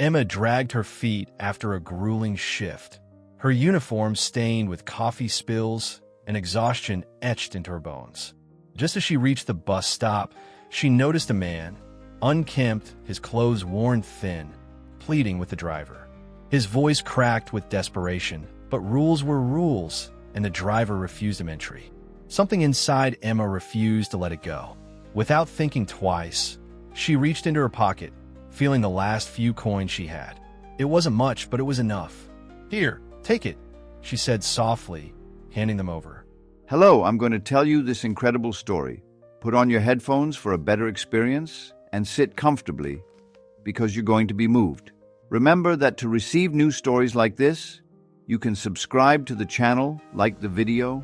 Emma dragged her feet after a grueling shift, her uniform stained with coffee spills and exhaustion etched into her bones. Just as she reached the bus stop, she noticed a man, unkempt, his clothes worn thin, pleading with the driver. His voice cracked with desperation, but rules were rules, and the driver refused him entry. Something inside Emma refused to let it go. Without thinking twice, she reached into her pocket, feeling the last few coins she had. It wasn't much, but it was enough. "Here, take it," she said softly, handing them over. Hello, I'm going to tell you this incredible story. Put on your headphones for a better experience and sit comfortably because you're going to be moved. Remember that to receive new stories like this, you can subscribe to the channel, like the video,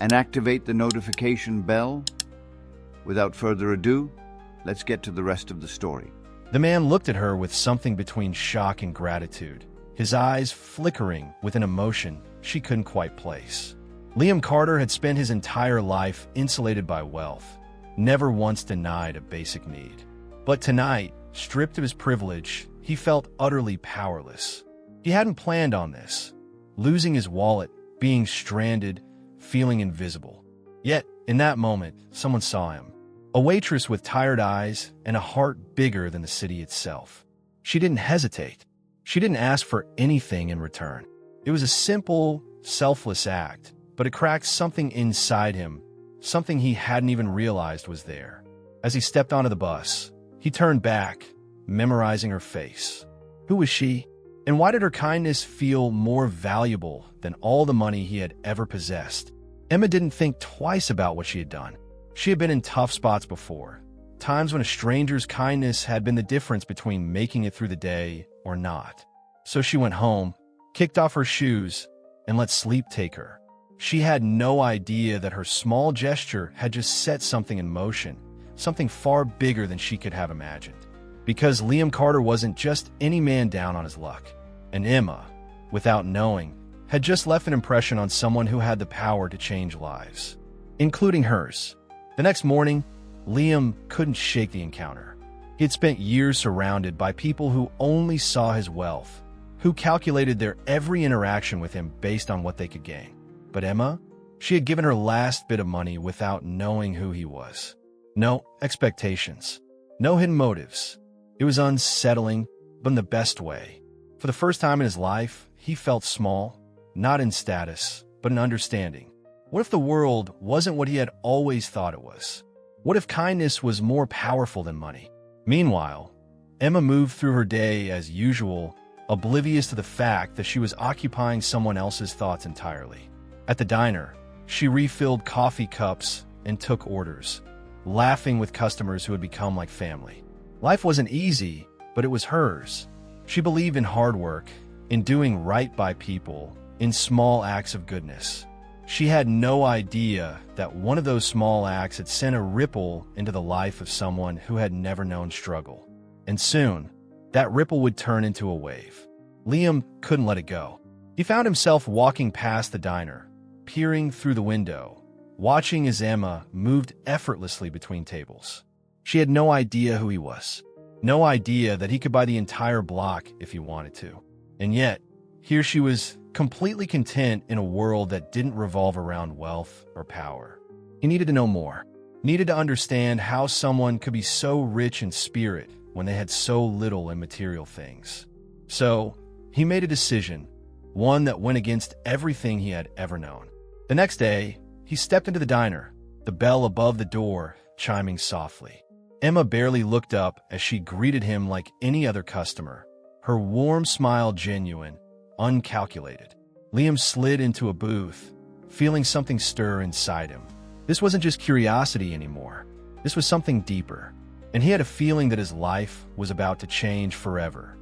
and activate the notification bell. Without further ado, let's get to the rest of the story. The man looked at her with something between shock and gratitude, his eyes flickering with an emotion she couldn't quite place. Liam Carter had spent his entire life insulated by wealth, never once denied a basic need. But tonight, stripped of his privilege, he felt utterly powerless. He hadn't planned on this, losing his wallet, being stranded, feeling invisible. Yet, in that moment, someone saw him. A waitress with tired eyes and a heart bigger than the city itself. She didn't hesitate. She didn't ask for anything in return. It was a simple, selfless act, but it cracked something inside him, something he hadn't even realized was there. As he stepped onto the bus, he turned back, memorizing her face. Who was she? And why did her kindness feel more valuable than all the money he had ever possessed? Emma didn't think twice about what she had done. She had been in tough spots before, times when a stranger's kindness had been the difference between making it through the day or not. So she went home, kicked off her shoes, and let sleep take her. She had no idea that her small gesture had just set something in motion, something far bigger than she could have imagined. Because Liam Carter wasn't just any man down on his luck, and Emma, without knowing, had just left an impression on someone who had the power to change lives, including hers. The next morning, Liam couldn't shake the encounter. He had spent years surrounded by people who only saw his wealth, who calculated their every interaction with him based on what they could gain. But Emma, she had given her last bit of money without knowing who he was. No expectations, no hidden motives. It was unsettling, but in the best way. For the first time in his life, he felt small, not in status, but in understanding. What if the world wasn't what he had always thought it was? What if kindness was more powerful than money? Meanwhile, Emma moved through her day as usual, oblivious to the fact that she was occupying someone else's thoughts entirely. At the diner, she refilled coffee cups and took orders, laughing with customers who had become like family. Life wasn't easy, but it was hers. She believed in hard work, in doing right by people, in small acts of goodness. She had no idea that one of those small acts had sent a ripple into the life of someone who had never known struggle. And soon, that ripple would turn into a wave. Liam couldn't let it go. He found himself walking past the diner, peering through the window, watching as Emma moved effortlessly between tables. She had no idea who he was, no idea that he could buy the entire block if he wanted to. And yet, here she was, completely content in a world that didn't revolve around wealth or power. He needed to know more, needed to understand how someone could be so rich in spirit when they had so little in material things. So, he made a decision, one that went against everything he had ever known. The next day, he stepped into the diner, the bell above the door chiming softly. Emma barely looked up as she greeted him like any other customer, her warm smile genuine, uncalculated. Liam slid into a booth, feeling something stir inside him. This wasn't just curiosity anymore. This was something deeper, and he had a feeling that his life was about to change forever.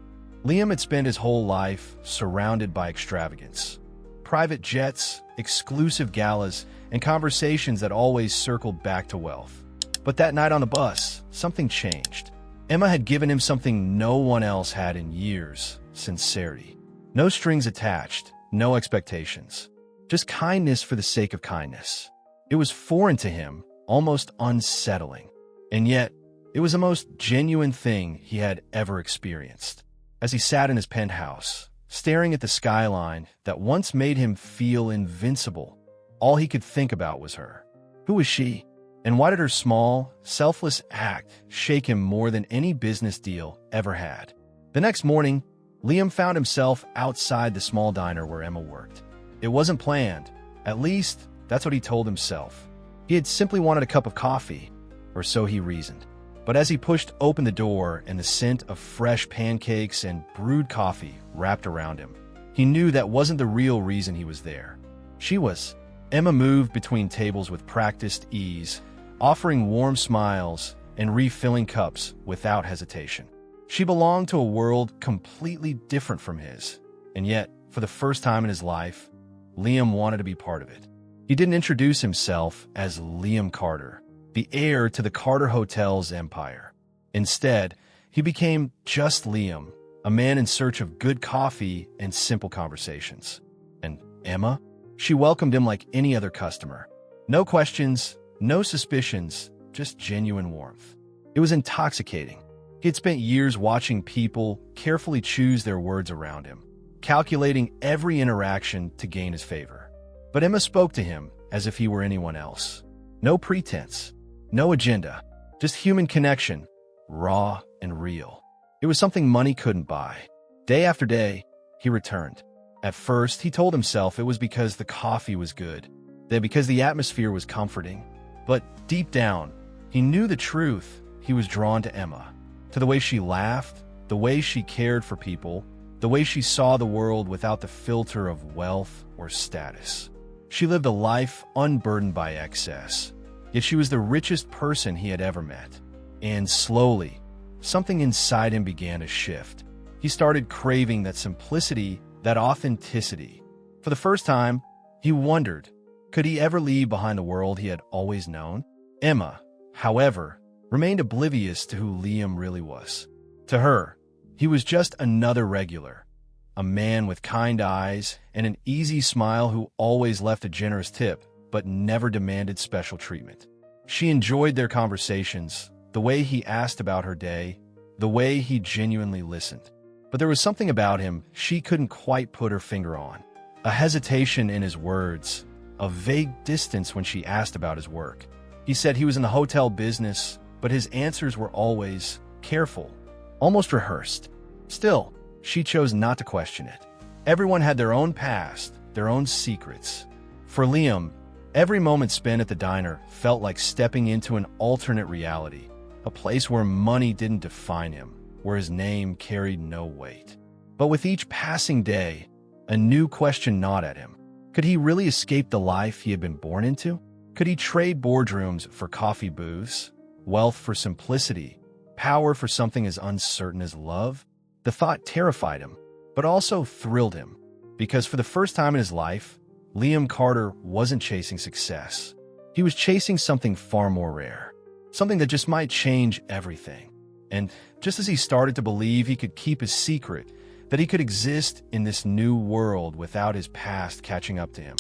Liam had spent his whole life surrounded by extravagance. Private jets, exclusive galas, and conversations that always circled back to wealth. But that night on the bus, something changed. Emma had given him something no one else had in years: sincerity. No strings attached, no expectations. Just kindness for the sake of kindness. It was foreign to him, almost unsettling. And yet, it was the most genuine thing he had ever experienced. as he sat in his penthouse, staring at the skyline that once made him feel invincible. All he could think about was her. Who was she? And why did her small, selfless act shake him more than any business deal ever had? The next morning, Liam found himself outside the small diner where Emma worked. It wasn't planned. At least, that's what he told himself. He had simply wanted a cup of coffee, or so he reasoned. But as he pushed open the door and the scent of fresh pancakes and brewed coffee wrapped around him, he knew that wasn't the real reason he was there. She was. Emma moved between tables with practiced ease, offering warm smiles and refilling cups without hesitation. She belonged to a world completely different from his, and yet, for the first time in his life, Liam wanted to be part of it. He didn't introduce himself as Liam Carter, the heir to the Carter Hotel's empire. Instead, he became just Liam, a man in search of good coffee and simple conversations. And Emma? She welcomed him like any other customer. No questions, no suspicions, just genuine warmth. It was intoxicating. He had spent years watching people carefully choose their words around him, calculating every interaction to gain his favor. But Emma spoke to him as if he were anyone else. No pretense, no agenda, just human connection, raw and real. It was something money couldn't buy. Day after day, he returned. At first, he told himself it was because the coffee was good, then because the atmosphere was comforting. But deep down, he knew the truth. He was drawn to Emma, to the way she laughed, the way she cared for people, the way she saw the world without the filter of wealth or status. She lived a life unburdened by excess, yet she was the richest person he had ever met. And slowly, something inside him began to shift. He started craving that simplicity, that authenticity. For the first time, he wondered, could he ever leave behind the world he had always known? Emma, however, remained oblivious to who Liam really was. To her, he was just another regular, a man with kind eyes and an easy smile who always left a generous tip but never demanded special treatment. She enjoyed their conversations, the way he asked about her day, the way he genuinely listened. But there was something about him she couldn't quite put her finger on. A hesitation in his words, a vague distance when she asked about his work. He said he was in the hotel business, but his answers were always careful, almost rehearsed. Still, she chose not to question it. Everyone had their own past, their own secrets. For Liam, every moment spent at the diner felt like stepping into an alternate reality, a place where money didn't define him, where his name carried no weight. But with each passing day, a new question gnawed at him. Could he really escape the life he had been born into? Could he trade boardrooms for coffee booths, wealth for simplicity, power for something as uncertain as love? The thought terrified him, but also thrilled him, because for the first time in his life, Liam Carter wasn't chasing success. He was chasing something far more rare, something that just might change everything. And just as he started to believe he could keep his secret, that he could exist in this new world without his past catching up to him,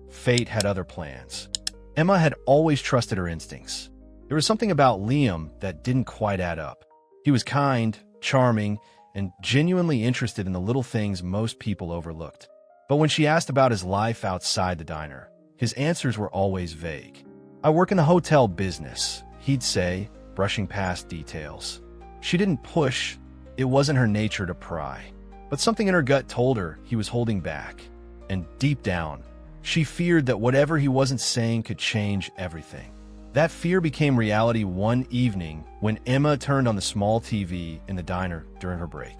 fate had other plans. Emma had always trusted her instincts. There was something about Liam that didn't quite add up. He was kind, charming, and genuinely interested in the little things most people overlooked. But when she asked about his life outside the diner, his answers were always vague. "I work in the hotel business," he'd say, brushing past details. She didn't push. It wasn't her nature to pry. But something in her gut told her he was holding back. And deep down, she feared that whatever he wasn't saying could change everything. That fear became reality one evening when Emma turned on the small TV in the diner during her break.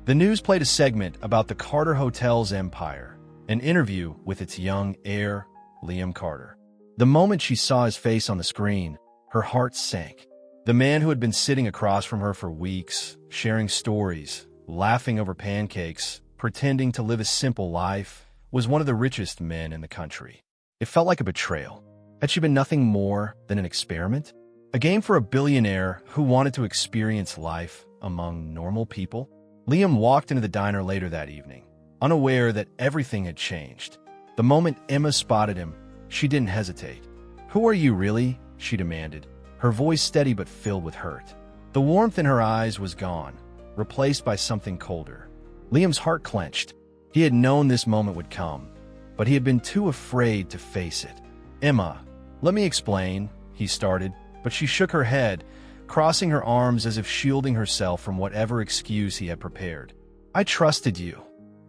The news played a segment about the Carter Hotel's empire, an interview with its young heir, Liam Carter. The moment she saw his face on the screen, her heart sank. The man who had been sitting across from her for weeks, sharing stories, laughing over pancakes, pretending to live a simple life, was one of the richest men in the country. It felt like a betrayal. Had she been nothing more than an experiment? A game for a billionaire who wanted to experience life among normal people? Liam walked into the diner later that evening, unaware that everything had changed. The moment Emma spotted him, she didn't hesitate. "Who are you, really?" she demanded, her voice steady but filled with hurt. The warmth in her eyes was gone. replaced by something colder. Liam's heart clenched. He had known this moment would come, but he had been too afraid to face it. "Emma, let me explain," he started, but she shook her head, crossing her arms as if shielding herself from whatever excuse he had prepared. "I trusted you,"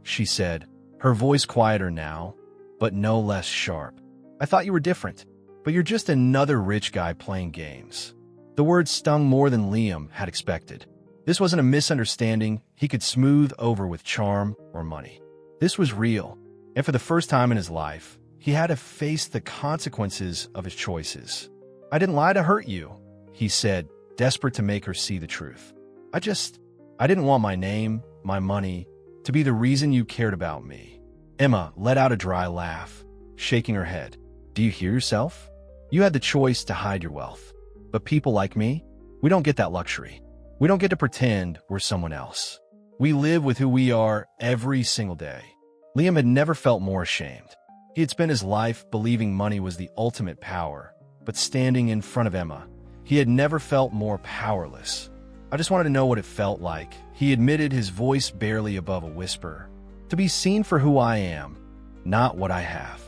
she said, her voice quieter now, but no less sharp. "I thought you were different, but you're just another rich guy playing games." The words stung more than Liam had expected. This wasn't a misunderstanding he could smooth over with charm or money. This was real, and for the first time in his life, he had to face the consequences of his choices. "I didn't lie to hurt you," he said, desperate to make her see the truth. I didn't want my name, my money, to be the reason you cared about me." Emma let out a dry laugh, shaking her head. "Do you hear yourself? You had the choice to hide your wealth. But people like me, we don't get that luxury. We don't get to pretend we're someone else. We live with who we are every single day." Liam had never felt more ashamed. He had spent his life believing money was the ultimate power, but standing in front of Emma, he had never felt more powerless. "I just wanted to know what it felt like," he admitted, his voice barely above a whisper. "To be seen for who I am, not what I have."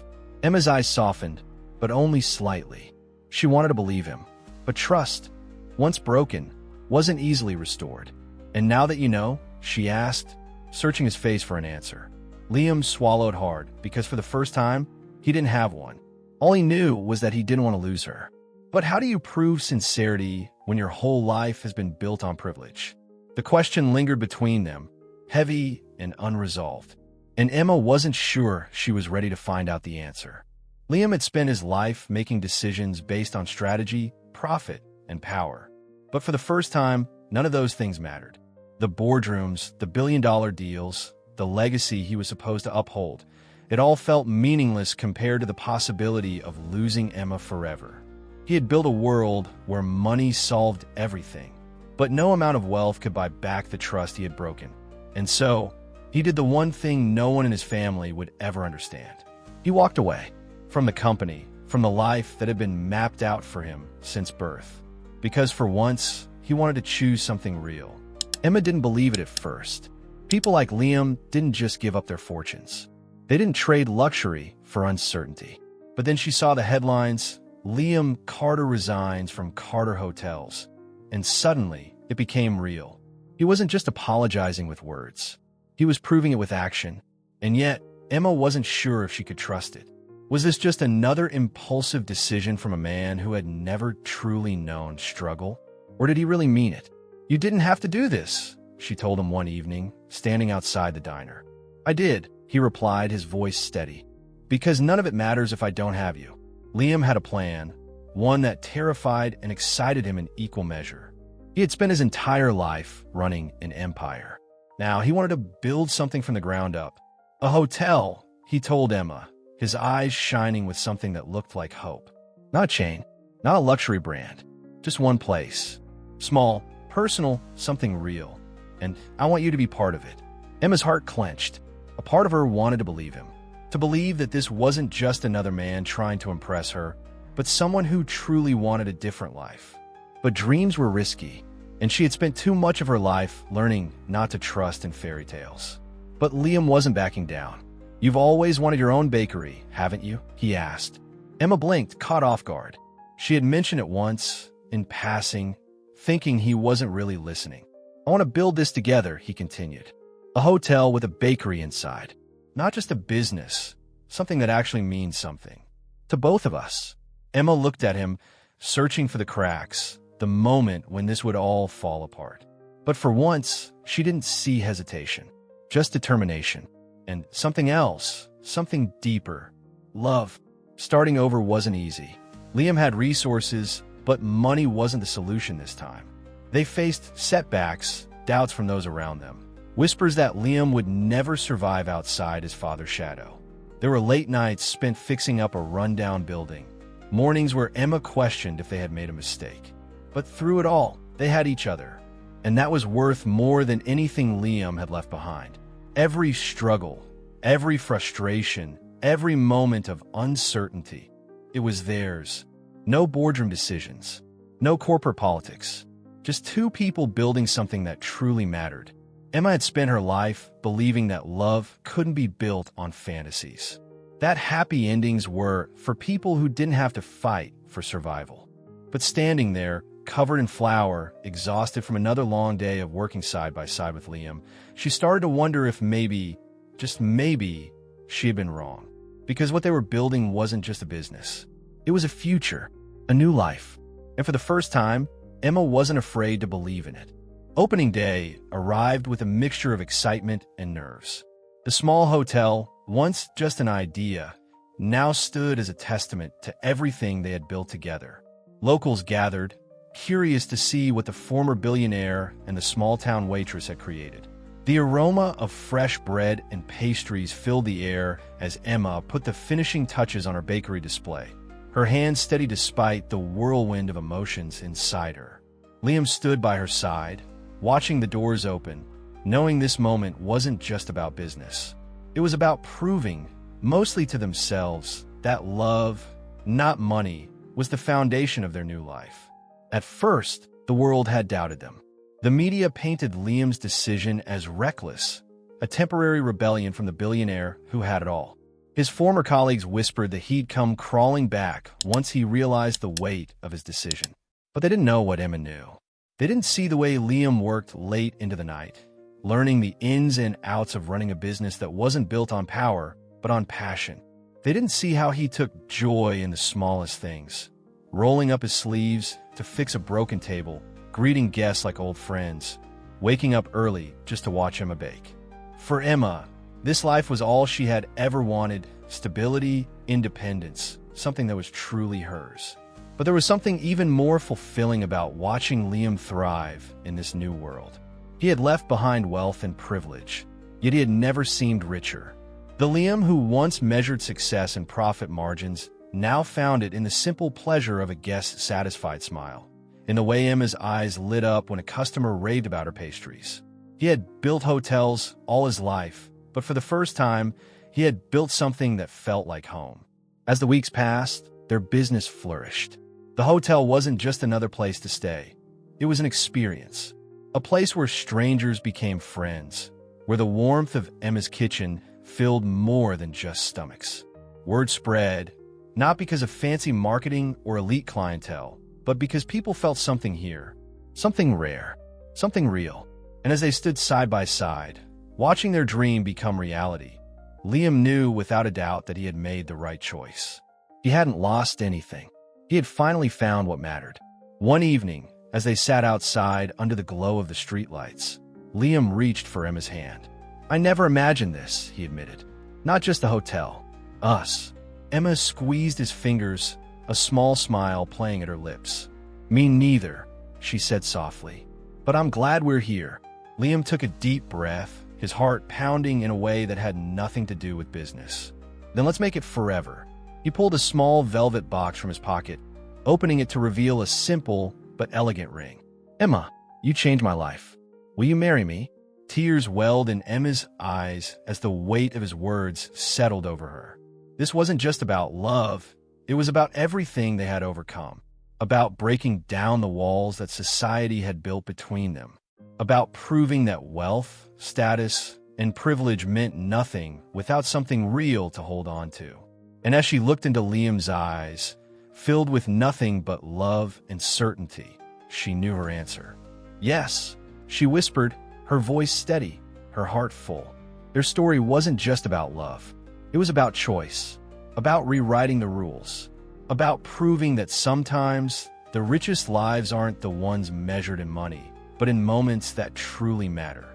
Emma's eyes softened, but only slightly. She wanted to believe him, but trust, once broken, wasn't easily restored. "And now that you know?" she asked, searching his face for an answer. Liam swallowed hard, because for the first time, he didn't have one. All he knew was that he didn't want to lose her. But how do you prove sincerity when your whole life has been built on privilege? The question lingered between them, heavy and unresolved, and Emma wasn't sure she was ready to find out the answer. Liam had spent his life making decisions based on strategy, profit, and power. But for the first time, none of those things mattered. The boardrooms, the billion-dollar deals, the legacy he was supposed to uphold, it all felt meaningless compared to the possibility of losing Emma forever. He had built a world where money solved everything, but no amount of wealth could buy back the trust he had broken. And so, he did the one thing no one in his family would ever understand. He walked away from the company, from the life that had been mapped out for him since birth. Because for once, he wanted to choose something real. Emma didn't believe it at first. People like Liam didn't just give up their fortunes. They didn't trade luxury for uncertainty. But then she saw the headlines, "Liam Carter resigns from Carter Hotels," and suddenly it became real. He wasn't just apologizing with words. He was proving it with action. And yet, Emma wasn't sure if she could trust it. Was this just another impulsive decision from a man who had never truly known struggle? Or did he really mean it? "You didn't have to do this," she told him one evening, standing outside the diner. "I did," he replied, his voice steady. "Because none of it matters if I don't have you." Liam had a plan, one that terrified and excited him in equal measure. He had spent his entire life running an empire. Now he wanted to build something from the ground up. A hotel, he told Emma, his eyes shining with something that looked like hope. Not a chain, not a luxury brand, just one place. Small, personal, something real. And I want you to be part of it. Emma's heart clenched. A part of her wanted to believe him. To believe that this wasn't just another man trying to impress her, but someone who truly wanted a different life. But dreams were risky, and she had spent too much of her life learning not to trust in fairy tales. But Liam wasn't backing down. "You've always wanted your own bakery, haven't you?" he asked. Emma blinked, caught off guard. She had mentioned it once, in passing, thinking he wasn't really listening. "I want to build this together," he continued. "A hotel with a bakery inside. Not just a business, something that actually means something. To both of us." Emma looked at him, searching for the cracks, the moment when this would all fall apart. But for once, she didn't see hesitation, just determination. And something else, something deeper. Love. Starting over wasn't easy. Liam had resources, but money wasn't the solution this time. They faced setbacks, doubts from those around them. Whispers that Liam would never survive outside his father's shadow. There were late nights spent fixing up a rundown building, mornings where Emma questioned if they had made a mistake. But through it all, they had each other, and that was worth more than anything Liam had left behind. Every struggle, every frustration, every moment of uncertainty, it was theirs. No boardroom decisions, no corporate politics, Just two people building something that truly mattered. Emma had spent her life believing that love couldn't be built on fantasies. That happy endings were for people who didn't have to fight for survival. But standing there, covered in flour, exhausted from another long day of working side by side with Liam, she started to wonder if maybe, just maybe, she had been wrong. Because what they were building wasn't just a business. It was a future, a new life. And for the first time, Emma wasn't afraid to believe in it. Opening day arrived with a mixture of excitement and nerves. The small hotel, once just an idea, now stood as a testament to everything they had built together. Locals gathered, curious to see what the former billionaire and the small-town waitress had created. The aroma of fresh bread and pastries filled the air as Emma put the finishing touches on her bakery display, her hands steady despite the whirlwind of emotions inside her. Liam stood by her side, watching the doors open, knowing this moment wasn't just about business. It was about proving, mostly to themselves, that love, not money, was the foundation of their new life. At first, the world had doubted them. The media painted Liam's decision as reckless, a temporary rebellion from the billionaire who had it all. His former colleagues whispered that he'd come crawling back once he realized the weight of his decision. But they didn't know what Emma knew. They didn't see the way Liam worked late into the night, learning the ins and outs of running a business that wasn't built on power, but on passion. They didn't see how he took joy in the smallest things, rolling up his sleeves to fix a broken table, greeting guests like old friends, waking up early just to watch Emma bake. For Emma, this life was all she had ever wanted: stability, independence, something that was truly hers. But there was something even more fulfilling about watching Liam thrive in this new world. He had left behind wealth and privilege, yet he had never seemed richer. The Liam who once measured success and profit margins now found it in the simple pleasure of a guest's satisfied smile, in the way Emma's eyes lit up when a customer raved about her pastries. He had built hotels all his life, but for the first time, he had built something that felt like home. As the weeks passed, their business flourished. The hotel wasn't just another place to stay. It was an experience, a place where strangers became friends, where the warmth of Emma's kitchen filled more than just stomachs. Word spread, not because of fancy marketing or elite clientele, but because people felt something here, something rare, something real. And as they stood side by side, watching their dream become reality, Liam knew without a doubt that he had made the right choice. He hadn't lost anything. He had finally found what mattered. One evening, as they sat outside under the glow of the streetlights, Liam reached for Emma's hand. "I never imagined this," he admitted. "Not just the hotel. Us." Emma squeezed his fingers, a small smile playing at her lips. "Me neither," she said softly. "But I'm glad we're here." Liam took a deep breath, his heart pounding in a way that had nothing to do with business. "Then let's make it forever." He pulled a small velvet box from his pocket, opening it to reveal a simple but elegant ring. "Emma, you changed my life. Will you marry me?" Tears welled in Emma's eyes as the weight of his words settled over her. This wasn't just about love. It was about everything they had overcome, about breaking down the walls that society had built between them, about proving that wealth, status, and privilege meant nothing without something real to hold on to. And as she looked into Liam's eyes, filled with nothing but love and certainty, she knew her answer. "Yes," she whispered, her voice steady, her heart full. Their story wasn't just about love. It was about choice, about rewriting the rules, about proving that sometimes the richest lives aren't the ones measured in money, but in moments that truly matter.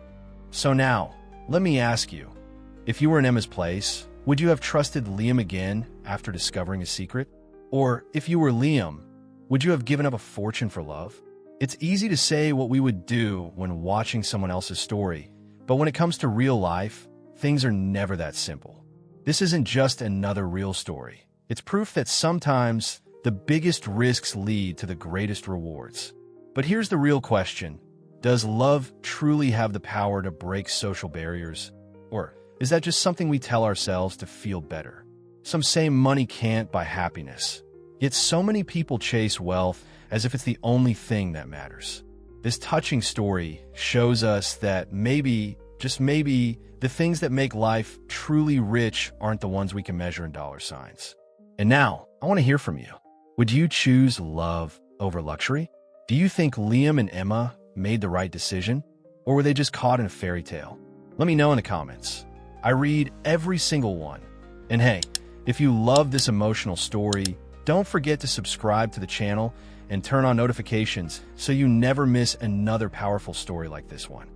So now, let me ask you, if you were in Emma's place, would you have trusted Liam again after discovering his secret? Or if you were Liam, would you have given up a fortune for love? It's easy to say what we would do when watching someone else's story, but when it comes to real life, things are never that simple. This isn't just another real story. It's proof that sometimes the biggest risks lead to the greatest rewards. But here's the real question. Does love truly have the power to break social barriers? Or is that just something we tell ourselves to feel better? Some say money can't buy happiness. Yet so many people chase wealth as if it's the only thing that matters. This touching story shows us that maybe, just maybe, the things that make life truly rich aren't the ones we can measure in dollar signs. And now, I want to hear from you. Would you choose love over luxury? Do you think Liam and Emma made the right decision? Or were they just caught in a fairy tale? Let me know in the comments. I read every single one. And hey, if you love this emotional story, don't forget to subscribe to the channel and turn on notifications so you never miss another powerful story like this one.